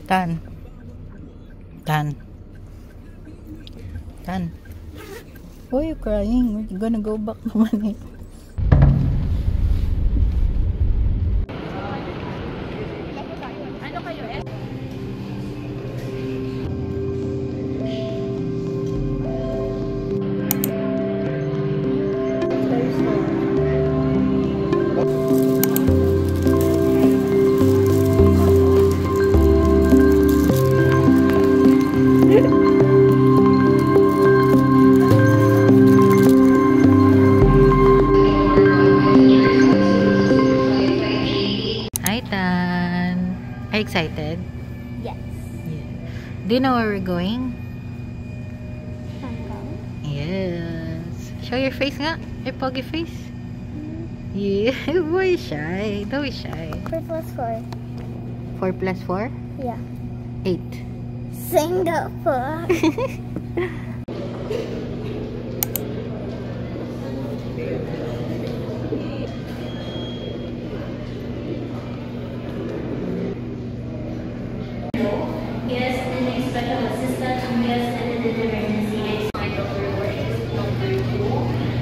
Tan. Tan. Tan. Why are you crying? We're gonna go back naman eh. Hi, Tan. Are you excited? Yes. Yeah. Do you know where we're going? Hong Kong. Yes. Show your face nga. Your pogi face. Yeah. Why shy? Don't be shy. 4 plus 4. 4 plus 4? Yeah. 8. Singapore. Yes, and expect an assistant to yes, and in an emergency, it's my doctor work is number 2.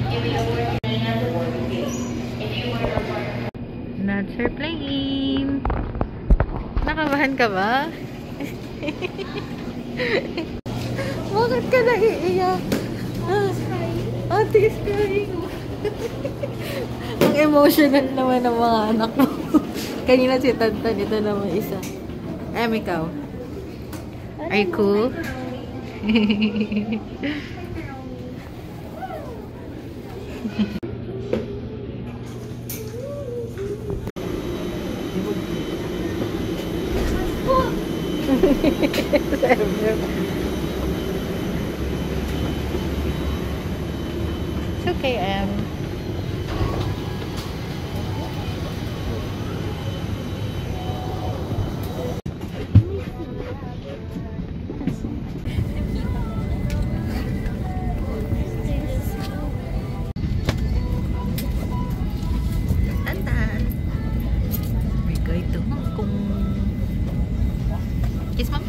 If you work in another work, if you work at work. That's her plane. Nakabahan ka ba? Bakit ka naiiyak? Ate is crying. Ang emotional naman ng mga anak mo. Kanina si Tantan, ito naman isa. Ikaw. Are you cool? It's okay, Tantan. We're going to Hong Kong. Kiss mom.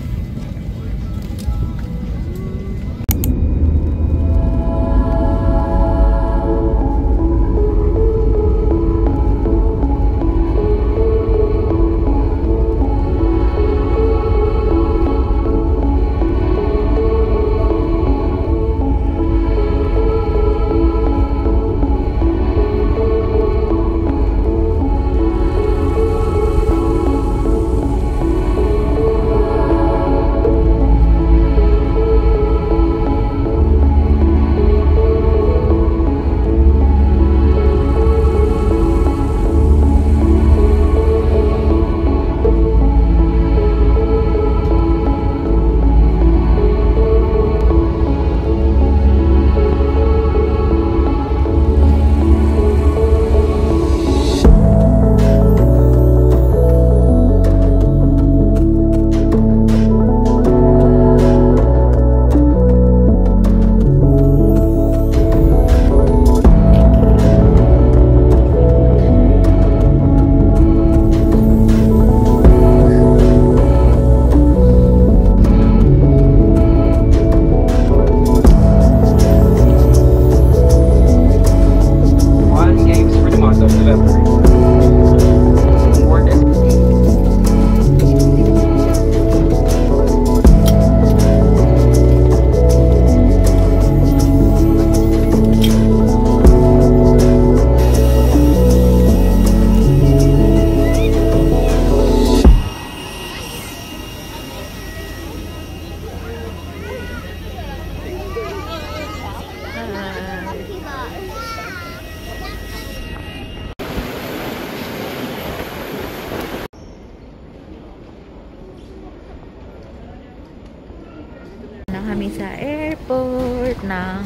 Kami sa airport ng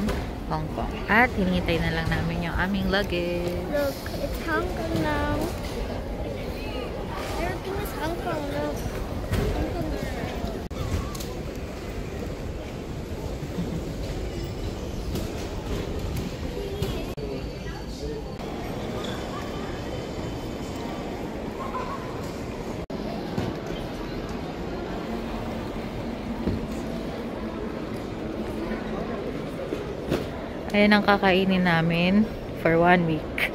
Hong Kong at hinihintay na lang namin yung aming luggage. Look, it's Hong Kong now. Everything is Hong Kong, look. Hong Kong. Ayan ang kakainin namin for 1 week.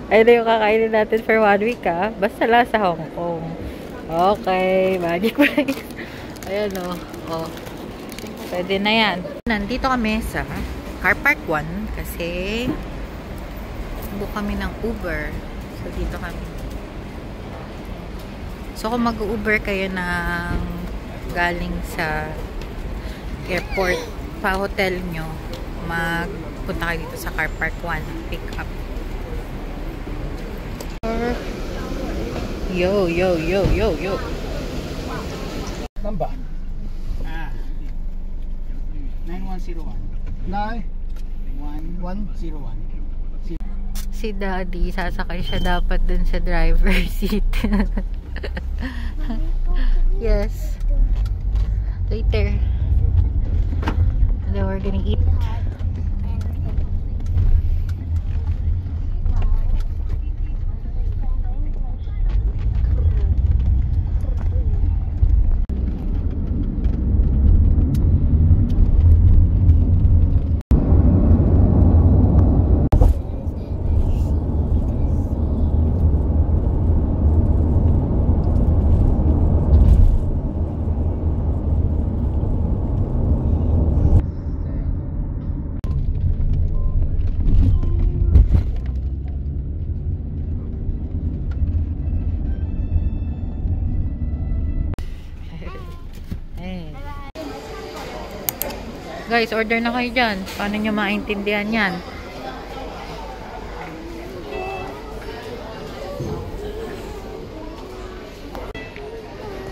Ayan yung kakainin natin for 1 week, ha? Basta lang sa Hong Kong. Okay, magic price. Ayan, o. Oh. Pwede na yan. Nandito kami sa Car Park 1 kasi book kami ng Uber. So, dito kami. So, kung mag-Uber kayo ng galing sa airport pa hotel nyo, magpunta kayo dito sa Car Park 1 pick up. Yo, yo, yo, yo, yo. Number? 9101. 9101. Si Daddy, sasakay siya dapat dun sa driver seat. Yes. Later. And then we're gonna eat. Guys, order na kayo dyan. Paano nyo maintindihan yan?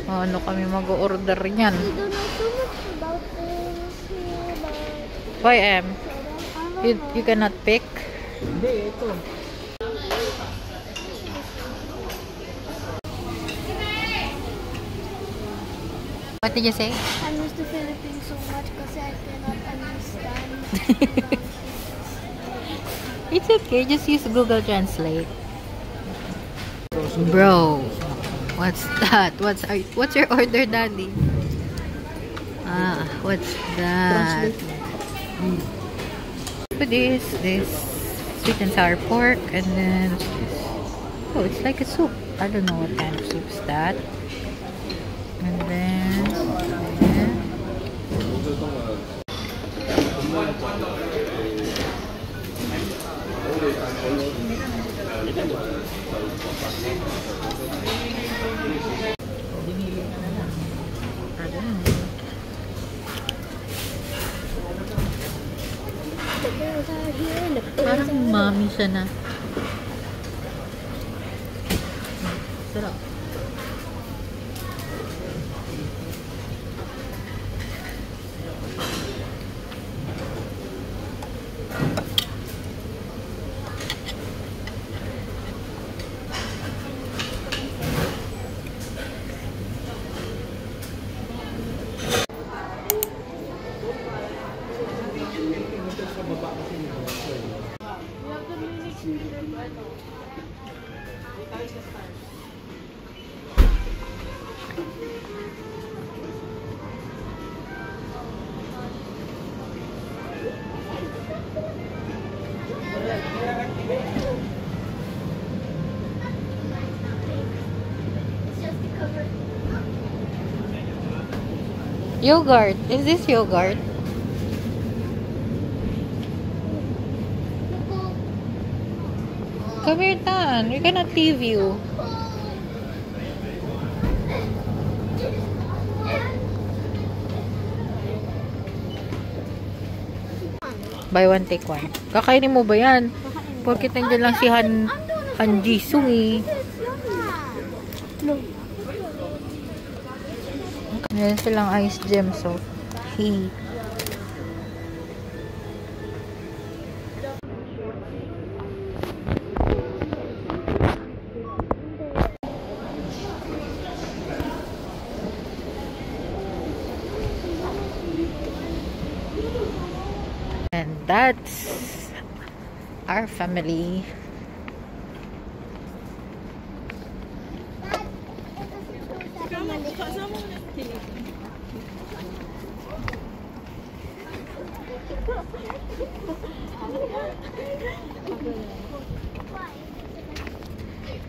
Ano kami mag-order yan? We don't know so much about this. Why, You cannot pick? Hindi, ito. What did you say? I miss the Philippines so much because I cannot understand. It's okay. Just use Google Translate. Bro, what's that? What's your order, Daddy? What's that? What is this? Sweet and sour pork, and then what's this? Oh, it's like a soup. I don't know what kind of soup is that. And then The bears are here and the bears parang are mommy siya na. Sarap. Yogurt. Is this yogurt? Come here, Tan. We cannot leave you. Buy one, take one. Kakainin mo ba yan? Porkit nandiyan lang si Han Jisung eh. Meron silang ice gem, so he. And that's our family.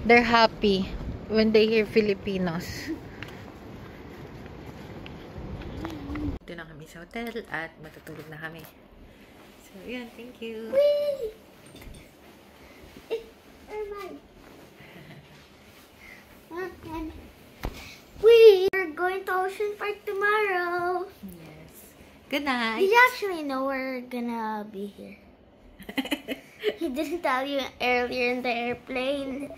They're happy when they hear Filipinos. Dito na kami sa hotel at matutulog na kami. So, yun. Thank you. We're going to Ocean Park tomorrow. Yes. Good night. Did you actually know we're gonna be here? He didn't tell you earlier in the airplane.